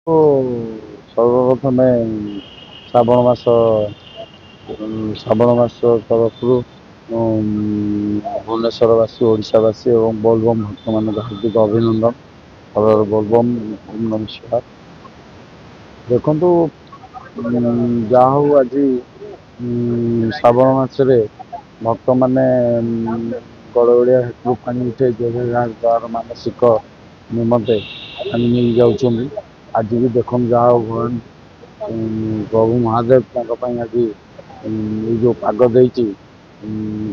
ଓ ସର୍ବପ୍ରଥମେ ଶ୍ରାବଣ ମାସ ତରଫରୁ ଭୁବନେଶ୍ୱରବାସୀ ଓଡ଼ିଶାବାସୀ ଏବଂ ବୋଲବମ୍ ଭକ୍ତମାନଙ୍କୁ ହାର୍ଦ୍ଦିକ ଅଭିନନ୍ଦନ। ହର ବୋଲବମ୍ ଓମ୍ ନମଃ ଶିବାୟ। ଦେଖନ୍ତୁ ଯାହା ହଉ ଆଜି ଶ୍ରାବଣ ମାସରେ ଭକ୍ତମାନେ ଗଡ଼ଗଡ଼ିଆ ହେତୁ ପାଣି ଉଠେଇ ଯାହାର ମାନସିକ ନିମନ୍ତେ ପାଣି ନେଇ ଯାଉଛନ୍ତି। ଆଜି ବି ଦେଖନ୍ତୁ ଯାହା ହଉ ଭଗବାନ ପ୍ରଭୁ ମହାଦେବ ତାଙ୍କ ପାଇଁ ଆଜି ଏଇ ଯେଉଁ ପାଗ ଦେଇଛି।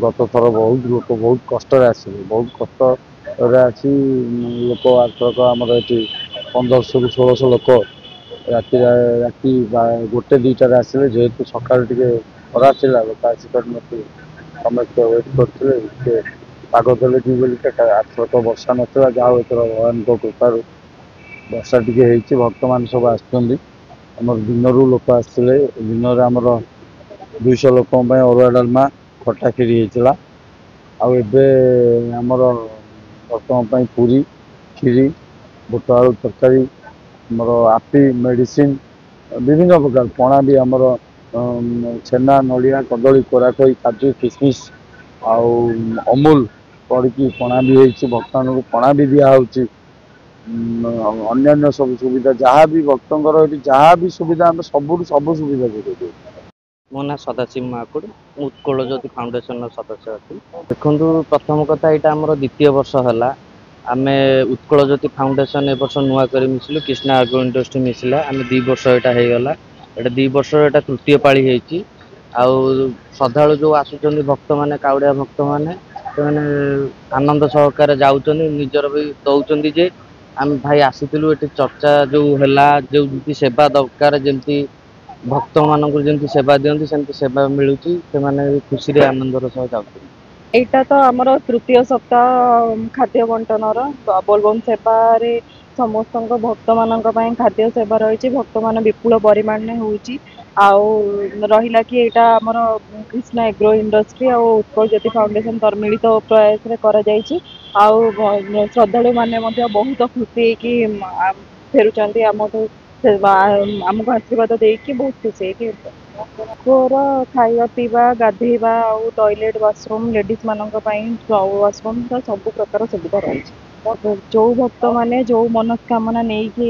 ଗତ ଥର ବହୁତ ଲୋକ ବହୁତ କଷ୍ଟରେ ଆସିଲେ, ବହୁତ କଷ୍ଟରେ ଆସି ଲୋକ ଆରଥରକ ଆମର ଏଠି 1500-1600 ଲୋକ ରାତି 1-2ଟାରେ ଆସିଲେ, ଯେହେତୁ ସକାଳୁ ଟିକେ ଖରା ଥିଲା ଲୋକ ଆସିପାରୁନଥିଲେ। ସମସ୍ତେ ୱେଟ୍ କରିଥିଲେ ଟିକେ ପାଗ ଦେଲେ ଯିବେ ବୋଲି। ଆରଥରକ ବର୍ଷା ନଥିଲା, ଯାହା ହଉ ଏଥର ଭଗବାନଙ୍କ କୃପାରୁ ବର୍ଷା ଟିକେ ହେଇଛି। ଭକ୍ତମାନେ ସବୁ ଆସିଛନ୍ତି। ଆମର ଦିନରୁ ଲୋକ ଆସିଥିଲେ। ଦିନରେ ଆମର 200 ଲୋକଙ୍କ ପାଇଁ ଅରୁଆ ଡାଲମା ଖଟା ଖିରି ହେଇଥିଲା। ଆଉ ଏବେ ଆମର ବର୍ତ୍ତମାନ ପାଇଁ ପୁରୀ, ଖିରି, ବୁଟ ଆଳୁ ତରକାରୀ, ଆମର ଆପି ମେଡ଼ିସିନ ବିଭିନ୍ନ ପ୍ରକାର ପଣା ବି ଆମର ଛେନା, ନଡ଼ିଆ, କଦଳୀ, କୋରାଖଇ, କାଜୁ, କିସମିସ ଆଉ ଅମୁଲ ପଡ଼ିକି ପଣା ବି ହେଇଛି। ଭକ୍ତମାନଙ୍କୁ ପଣା ବି ଦିଆହେଉଛି। ଅନ୍ୟାନ୍ୟ ସବୁ ସୁବିଧା ଯାହା ବି ଭକ୍ତଙ୍କର ଏଠି ଯାହା ବି ସୁବିଧା ଆମେ ସବୁ ସୁବିଧା ଯୋଗାଇ ଦଉଛୁ। ମୋ ନାଁ ସଦାଶିବ ମହାକୁଡ଼। ମୁଁ ଉତ୍କଳ ଜ୍ୟୋତି ଫାଉଣ୍ଡେସନର ସଦସ୍ୟ ଅଛି। ଦେଖନ୍ତୁ, ପ୍ରଥମ କଥା ଏଇଟା ଆମର ଦ୍ୱିତୀୟ ବର୍ଷ ହେଲା। ଆମେ ଉତ୍କଳ ଜ୍ୟୋତି ଫାଉଣ୍ଡେସନ ଏ ବର୍ଷ ନୂଆ କରି ମିଶିଲୁ। କ୍ରିଷ୍ଣା ଆଗ୍ରୋ ଇଣ୍ଡଷ୍ଟ୍ରି ମିଶିଲା। ଆମେ 2 ବର୍ଷ ଏଇଟା ହେଇଗଲା। ଏଇଟା 2 ବର୍ଷର ଏଇଟା ତୃତୀୟ ପାଳି ହେଇଛି। ଆଉ ଶ୍ରଦ୍ଧାଳୁ ଯୋଉ ଆସୁଛନ୍ତି ଭକ୍ତମାନେ, କାଉଡ଼ିଆ ଭକ୍ତମାନେ, ସେମାନେ ଆନନ୍ଦ ସହକାରେ ଯାଉଛନ୍ତି। ନିଜର ବି ଦଉଛନ୍ତି ଯେ ଆମେ ଭାଇ ଆସିଥିଲୁ ଏଠି ଚର୍ଚ୍ଚା ଯୋଉ ହେଲା, ଯୋଉ ସେବା ଦରକାର, ଯେମିତି ଭକ୍ତ ମାନଙ୍କୁ ଯେମିତି ସେବା ଦିଅନ୍ତି ସେମିତି ସେବା ମିଳୁଛି। ସେମାନେ ଖୁସିରେ ଆନନ୍ଦର ସହ ଯାଉଛନ୍ତି। ଏଇଟା ତ ଆମର ତୃତୀୟ ସପ୍ତାହ ଖାଦ୍ୟ ବଣ୍ଟନର। ବୋଲବମ୍ ସେବାରେ ସମସ୍ତଙ୍କ ଭକ୍ତ ମାନଙ୍କ ପାଇଁ ଖାଦ୍ୟ ସେବା ରହିଛି। ଭକ୍ତମାନେ ବିପୁଳ ପରିମାଣରେ ହଉଛି। ଆଉ ରହିଲା କି ଏଇଟା ଆମର କ୍ରିଷ୍ଣା ଆଗ୍ରୋ ଇଣ୍ଡଷ୍ଟ୍ରି ଆଉ ଉତ୍କଳ ଜ୍ୟୋତି ଫାଉଣ୍ଡେସନ ମିଳିତ ପ୍ରୟାସରେ କରାଯାଇଛି। ଆଉ ଶ୍ରଦ୍ଧାଳୁ ମାନେ ମଧ୍ୟ ବହୁତ ଖୁସି ହେଇକି ଫେରୁଛନ୍ତି ଆମଠୁ। ଆମକୁ ଆଶୀର୍ବାଦ ଦେଇକି ବହୁତ ଖୁସି ହେଇକି ପୁଅର ଖାଇବା ପିଇବା, ଗାଧେଇବା ଆଉ ଟଏଲେଟ୍ ୱାସରୁମ୍, ଲେଡ଼ିଜ ମାନଙ୍କ ପାଇଁ ୱାସରୁମ୍ ସବୁ ପ୍ରକାର ସୁବିଧା ରହିଛି। ଯୋଉ ଭକ୍ତ ମାନେ ଯୋଉ ମନସ୍କାମନା ନେଇକି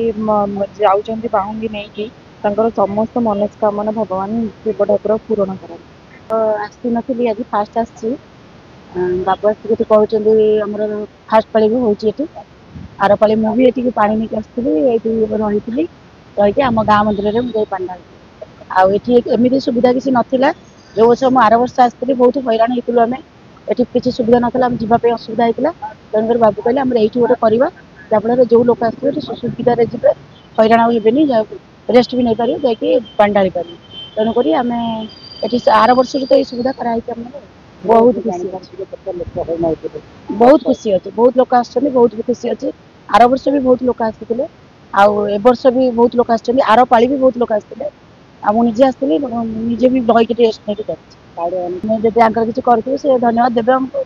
ଯାଉଛନ୍ତି ବାହୁଙ୍ଗି ନେଇକି, ତାଙ୍କର ସମସ୍ତ ମନସ୍କାମନା ଭଗବାନ ଶିବ ଠାକୁର ପୂରଣ କରନ୍ତି। ଆସିନଥିଲି, ଆଜି ଫାଷ୍ଟ ଆସିଛି। ବାବୁ ଆସିକି ଏଠି କହୁଛନ୍ତି ଆମର ଫାଷ୍ଟ ପାଳି ବି ହଉଛି ଏଠି। ଆର ପାଳି ମୁଁ ବି ଏଠିକି ପାଣି ନେଇକି ଆସିଥିଲି। ଏଇଠି ରହିଥିଲି। ରହିକି ଆମ ଗାଁ ମନ୍ଦିରରେ ମୁଁ ଯାଇ ପାଣି ଢାଳିଥିଲି। ଆଉ ଏଠି ଏମିତି ସୁବିଧା କିଛି ନଥିଲା। ଯୋଉ ବର୍ଷ ମୁଁ ଆର ବର୍ଷ ଆସିଥିଲି ବହୁତ ହଇରାଣ ହେଇଥିଲୁ ଆମେ। ଏଠି କିଛି ସୁବିଧା ନଥିଲା, ଆମେ ଯିବା ପାଇଁ ଅସୁବିଧା ହେଇଥିଲା। ତେଣୁକରି ବାବୁ କହିଲେ ଆମର ଏଇଠି ଗୋଟେ କରିବା, ଯାହାଫଳରେ ଯୋଉ ଲୋକ ଆସିଥିବେ ଏଠି ସୁବିଧାରେ ଯିବେ, ହଇରାଣ ଆଉ ହେବେନି, ରେଷ୍ଟ ବି ନେଇପାରିବେ, ଯାଇକି ପାଣି ଢାଳି ପାରିବେ। ତେଣୁକରି ଆମେ ଏଠି ଆର ବର୍ଷରୁ ତ ଏଇ ସୁବିଧା କରାହେଇଛି ଆମର। ବହୁତ ଖୁସି ଅଛି। ବହୁତ ଖୁସି ଅଛି। ବହୁତ ଲୋକ ଆସିଛନ୍ତି, ବହୁତ ବି ଖୁସି ଅଛି। ଆର ବର୍ଷ ବି ବହୁତ ଲୋକ ଆସିଥିଲେ। ଆଉ ଏ ବର୍ଷ ବି ବହୁତ ଲୋକ ଆସିଛନ୍ତି। ଆର ପାଳି ବି ବହୁତ ଲୋକ ଆସିଥିଲେ। ଆଉ ମୁଁ ନିଜେ ଆସିଥିଲି, ନିଜେ ବି ରହିକି ରେଷ୍ଟ ନେଇକି ଯାଇଛି। ଯଦି ଆଙ୍କର କିଛି କରିଥିବେ ସେ ଧନ୍ୟବାଦ ଦେବେ ଆମକୁ।